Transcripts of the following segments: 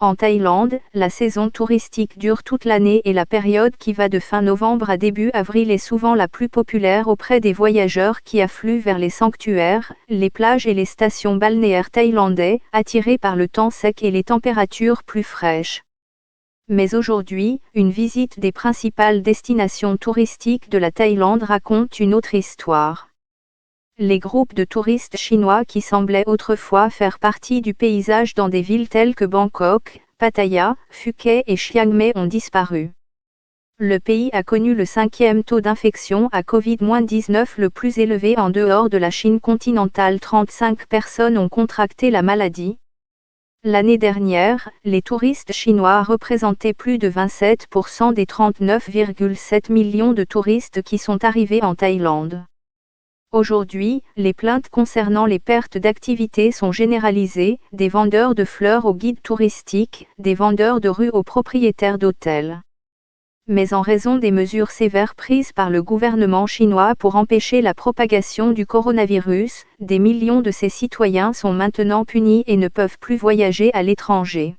En Thaïlande, la saison touristique dure toute l'année et la période qui va de fin novembre à début avril est souvent la plus populaire auprès des voyageurs qui affluent vers les sanctuaires, les plages et les stations balnéaires thaïlandais, attirés par le temps sec et les températures plus fraîches. Mais aujourd'hui, une visite des principales destinations touristiques de la Thaïlande raconte une autre histoire. Les groupes de touristes chinois qui semblaient autrefois faire partie du paysage dans des villes telles que Bangkok, Pattaya, Phuket et Chiang Mai ont disparu. Le pays a connu le 5e taux d'infection à Covid-19 le plus élevé en dehors de la Chine continentale. 35 personnes ont contracté la maladie. L'année dernière, les touristes chinois représentaient plus de 27% des 39,7 millions de touristes qui sont arrivés en Thaïlande. Aujourd'hui, les plaintes concernant les pertes d'activité sont généralisées, des vendeurs de fleurs aux guides touristiques, des vendeurs de rue aux propriétaires d'hôtels. Mais en raison des mesures sévères prises par le gouvernement chinois pour empêcher la propagation du coronavirus, des millions de ses citoyens sont maintenant punis et ne peuvent plus voyager à l'étranger.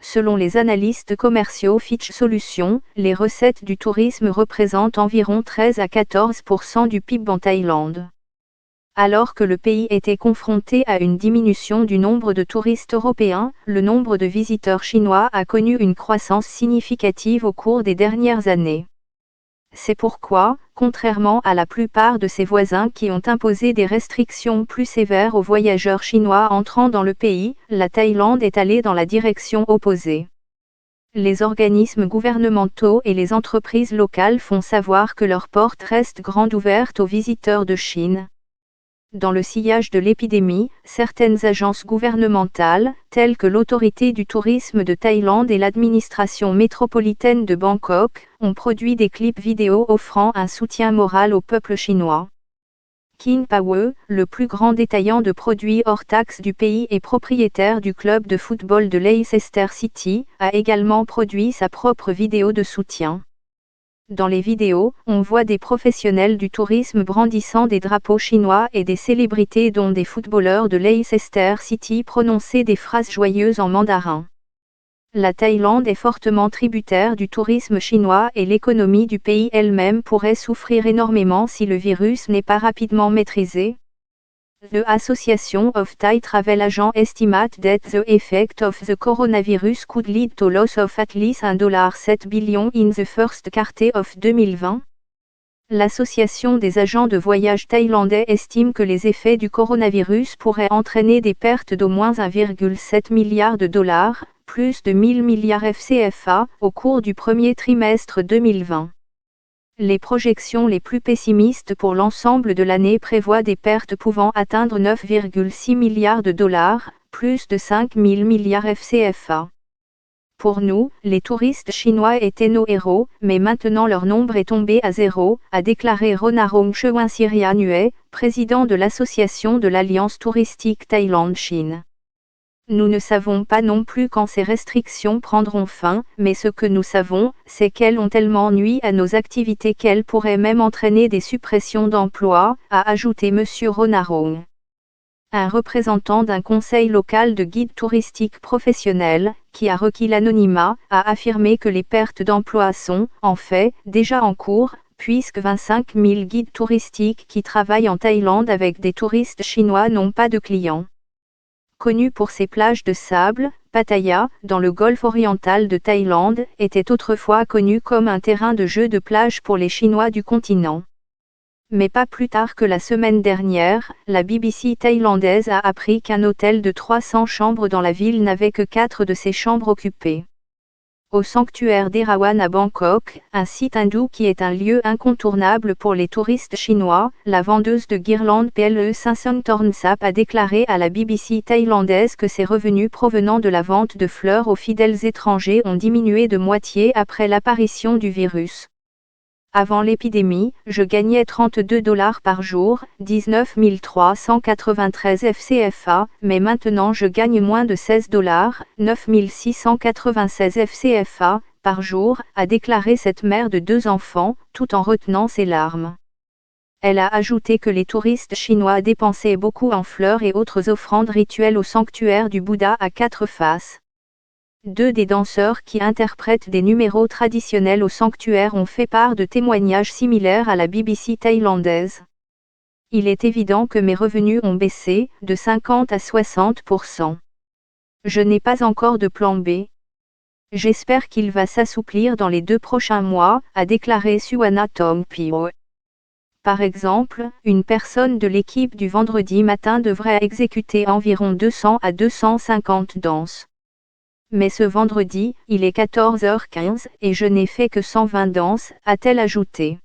Selon les analystes commerciaux Fitch Solutions, les recettes du tourisme représentent environ 13 à 14% du PIB en Thaïlande. Alors que le pays était confronté à une diminution du nombre de touristes européens, le nombre de visiteurs chinois a connu une croissance significative au cours des dernières années. C'est pourquoi, contrairement à la plupart de ses voisins qui ont imposé des restrictions plus sévères aux voyageurs chinois entrant dans le pays, la Thaïlande est allée dans la direction opposée. Les organismes gouvernementaux et les entreprises locales font savoir que leurs portes restent grandes ouvertes aux visiteurs de Chine. Dans le sillage de l'épidémie, certaines agences gouvernementales, telles que l'autorité du tourisme de Thaïlande et l'administration métropolitaine de Bangkok, ont produit des clips vidéo offrant un soutien moral au peuple chinois. King Power, le plus grand détaillant de produits hors taxes du pays et propriétaire du club de football de Leicester City, a également produit sa propre vidéo de soutien. Dans les vidéos, on voit des professionnels du tourisme brandissant des drapeaux chinois et des célébrités dont des footballeurs de Leicester City prononcer des phrases joyeuses en mandarin. La Thaïlande est fortement tributaire du tourisme chinois et l'économie du pays elle-même pourrait souffrir énormément si le virus n'est pas rapidement maîtrisé. The Association of Thai Travel Agents estimate that the effect of the coronavirus could lead to loss of at least $7 billion in the first quarter of 2020. L'Association des agents de voyage thaïlandais estime que les effets du coronavirus pourraient entraîner des pertes d'au moins 1,7 milliard de dollars, plus de 1000 milliards FCFA, au cours du premier trimestre 2020. Les projections les plus pessimistes pour l'ensemble de l'année prévoient des pertes pouvant atteindre 9,6 milliards de dollars, plus de 5 000 milliards FCFA. Pour nous, les touristes chinois étaient nos héros, mais maintenant leur nombre est tombé à zéro, a déclaré Ronarong Chewinsiria-Nue, président de l'association de l'Alliance touristique Thaïlande-Chine. Nous ne savons pas non plus quand ces restrictions prendront fin, mais ce que nous savons, c'est qu'elles ont tellement nui à nos activités qu'elles pourraient même entraîner des suppressions d'emplois, a ajouté M. Ronarong. Un représentant d'un conseil local de guides touristiques professionnels, qui a requis l'anonymat, a affirmé que les pertes d'emplois sont, en fait, déjà en cours, puisque 25 000 guides touristiques qui travaillent en Thaïlande avec des touristes chinois n'ont pas de clients. Connu pour ses plages de sable, Pattaya, dans le golfe oriental de Thaïlande, était autrefois connu comme un terrain de jeu de plage pour les Chinois du continent. Mais pas plus tard que la semaine dernière, la BBC thaïlandaise a appris qu'un hôtel de 300 chambres dans la ville n'avait que 4 de ses chambres occupées. Au sanctuaire d'Erawan à Bangkok, un site hindou qui est un lieu incontournable pour les touristes chinois, la vendeuse de guirlandes PLE Sansang Tornsap a déclaré à la BBC thaïlandaise que ses revenus provenant de la vente de fleurs aux fidèles étrangers ont diminué de moitié après l'apparition du virus. Avant l'épidémie, je gagnais $32 par jour, 19 393 FCFA, mais maintenant je gagne moins de $16, 9 696 FCFA, par jour, a déclaré cette mère de 2 enfants, tout en retenant ses larmes. Elle a ajouté que les touristes chinois dépensaient beaucoup en fleurs et autres offrandes rituelles au sanctuaire du Bouddha à 4 faces. Deux des danseurs qui interprètent des numéros traditionnels au sanctuaire ont fait part de témoignages similaires à la BBC thaïlandaise. Il est évident que mes revenus ont baissé, de 50 à 60%. Je n'ai pas encore de plan B. J'espère qu'il va s'assouplir dans les 2 prochains mois, a déclaré Suwana Tongpio. Par exemple, une personne de l'équipe du vendredi matin devrait exécuter environ 200 à 250 danses. Mais ce vendredi, il est 14h15 et je n'ai fait que 120 danses, a-t-elle ajouté.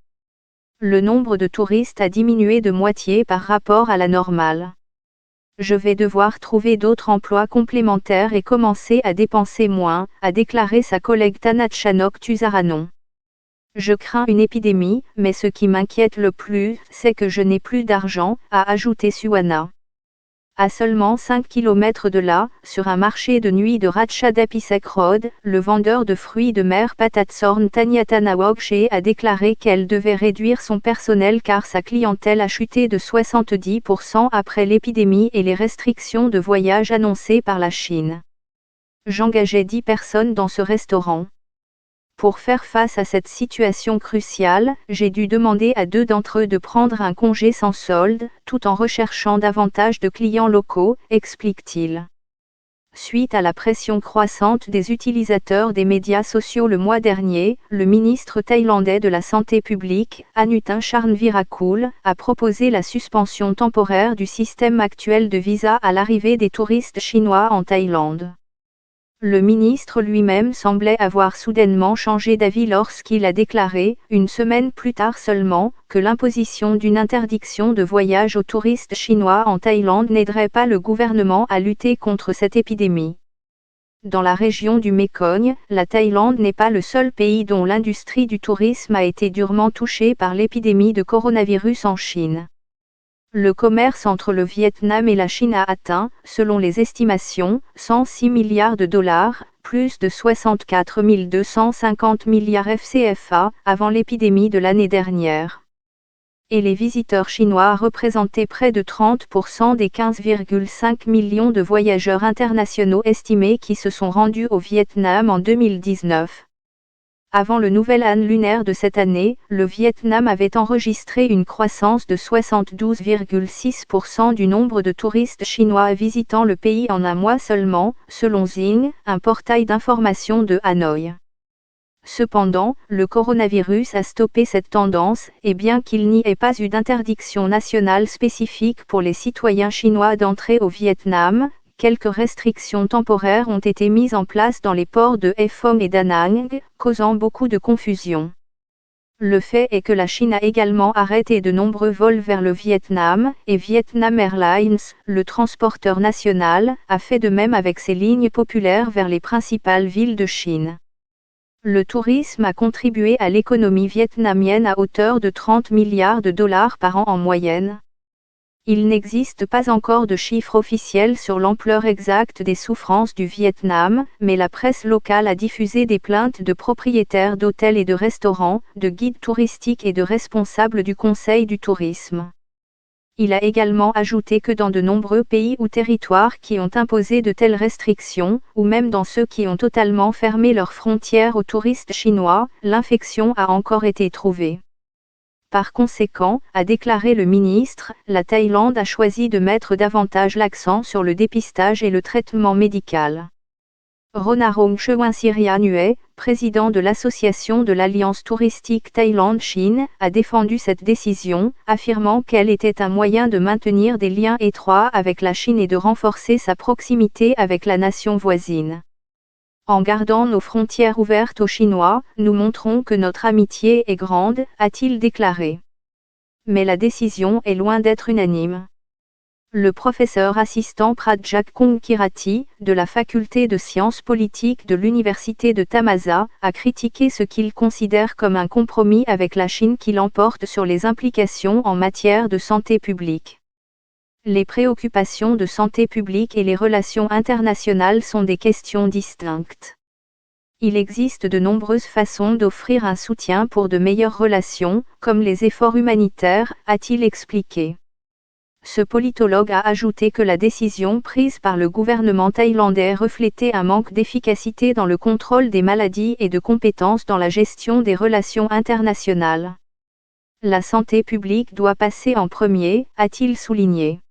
Le nombre de touristes a diminué de moitié par rapport à la normale. Je vais devoir trouver d'autres emplois complémentaires et commencer à dépenser moins, a déclaré sa collègue Tanachanok Tuzaranon. Je crains une épidémie, mais ce qui m'inquiète le plus, c'est que je n'ai plus d'argent, a ajouté Suwana. À seulement 5 km de là, sur un marché de nuit de Ratchadapisek Road, le vendeur de fruits de mer Patatsorn Tanyatanawogche a déclaré qu'elle devait réduire son personnel car sa clientèle a chuté de 70% après l'épidémie et les restrictions de voyage annoncées par la Chine. J'engageais 10 personnes dans ce restaurant. Pour faire face à cette situation cruciale, j'ai dû demander à 2 d'entre eux de prendre un congé sans solde, tout en recherchant davantage de clients locaux, explique-t-il. Suite à la pression croissante des utilisateurs des médias sociaux le mois dernier, le ministre thaïlandais de la Santé publique, Anutin Charnvirakul, a proposé la suspension temporaire du système actuel de visa à l'arrivée des touristes chinois en Thaïlande. Le ministre lui-même semblait avoir soudainement changé d'avis lorsqu'il a déclaré, une semaine plus tard seulement, que l'imposition d'une interdiction de voyage aux touristes chinois en Thaïlande n'aiderait pas le gouvernement à lutter contre cette épidémie. Dans la région du Mékong, la Thaïlande n'est pas le seul pays dont l'industrie du tourisme a été durement touchée par l'épidémie de coronavirus en Chine. Le commerce entre le Vietnam et la Chine a atteint, selon les estimations, 106 milliards de dollars, plus de 64 250 milliards FCFA, avant l'épidémie de l'année dernière. Et les visiteurs chinois représentaient près de 30% des 15,5 millions de voyageurs internationaux estimés qui se sont rendus au Vietnam en 2019. Avant le nouvel an lunaire de cette année, le Vietnam avait enregistré une croissance de 72,6% du nombre de touristes chinois visitant le pays en un mois seulement, selon Zing, un portail d'information de Hanoï. Cependant, le coronavirus a stoppé cette tendance, et bien qu'il n'y ait pas eu d'interdiction nationale spécifique pour les citoyens chinois d'entrer au Vietnam, quelques restrictions temporaires ont été mises en place dans les ports de Haiphong et Da Nang, causant beaucoup de confusion. Le fait est que la Chine a également arrêté de nombreux vols vers le Vietnam, et Vietnam Airlines, le transporteur national, a fait de même avec ses lignes populaires vers les principales villes de Chine. Le tourisme a contribué à l'économie vietnamienne à hauteur de 30 milliards de dollars par an en moyenne. Il n'existe pas encore de chiffres officiels sur l'ampleur exacte des souffrances du Vietnam, mais la presse locale a diffusé des plaintes de propriétaires d'hôtels et de restaurants, de guides touristiques et de responsables du Conseil du tourisme. Il a également ajouté que dans de nombreux pays ou territoires qui ont imposé de telles restrictions, ou même dans ceux qui ont totalement fermé leurs frontières aux touristes chinois, l'infection a encore été trouvée. Par conséquent, a déclaré le ministre, la Thaïlande a choisi de mettre davantage l'accent sur le dépistage et le traitement médical. Ronarong Chewinsiria-Nue, président de l'association de l'Alliance touristique Thaïlande-Chine, a défendu cette décision, affirmant qu'elle était un moyen de maintenir des liens étroits avec la Chine et de renforcer sa proximité avec la nation voisine. En gardant nos frontières ouvertes aux Chinois, nous montrons que notre amitié est grande, a-t-il déclaré. Mais la décision est loin d'être unanime. Le professeur assistant Praджak Kongkirati, de la faculté de sciences politiques de l'université de Thammasat, a critiqué ce qu'il considère comme un compromis avec la Chine qui l'emporte sur les implications en matière de santé publique. Les préoccupations de santé publique et les relations internationales sont des questions distinctes. Il existe de nombreuses façons d'offrir un soutien pour de meilleures relations, comme les efforts humanitaires, a-t-il expliqué. Ce politologue a ajouté que la décision prise par le gouvernement thaïlandais reflétait un manque d'efficacité dans le contrôle des maladies et de compétences dans la gestion des relations internationales. La santé publique doit passer en premier, a-t-il souligné.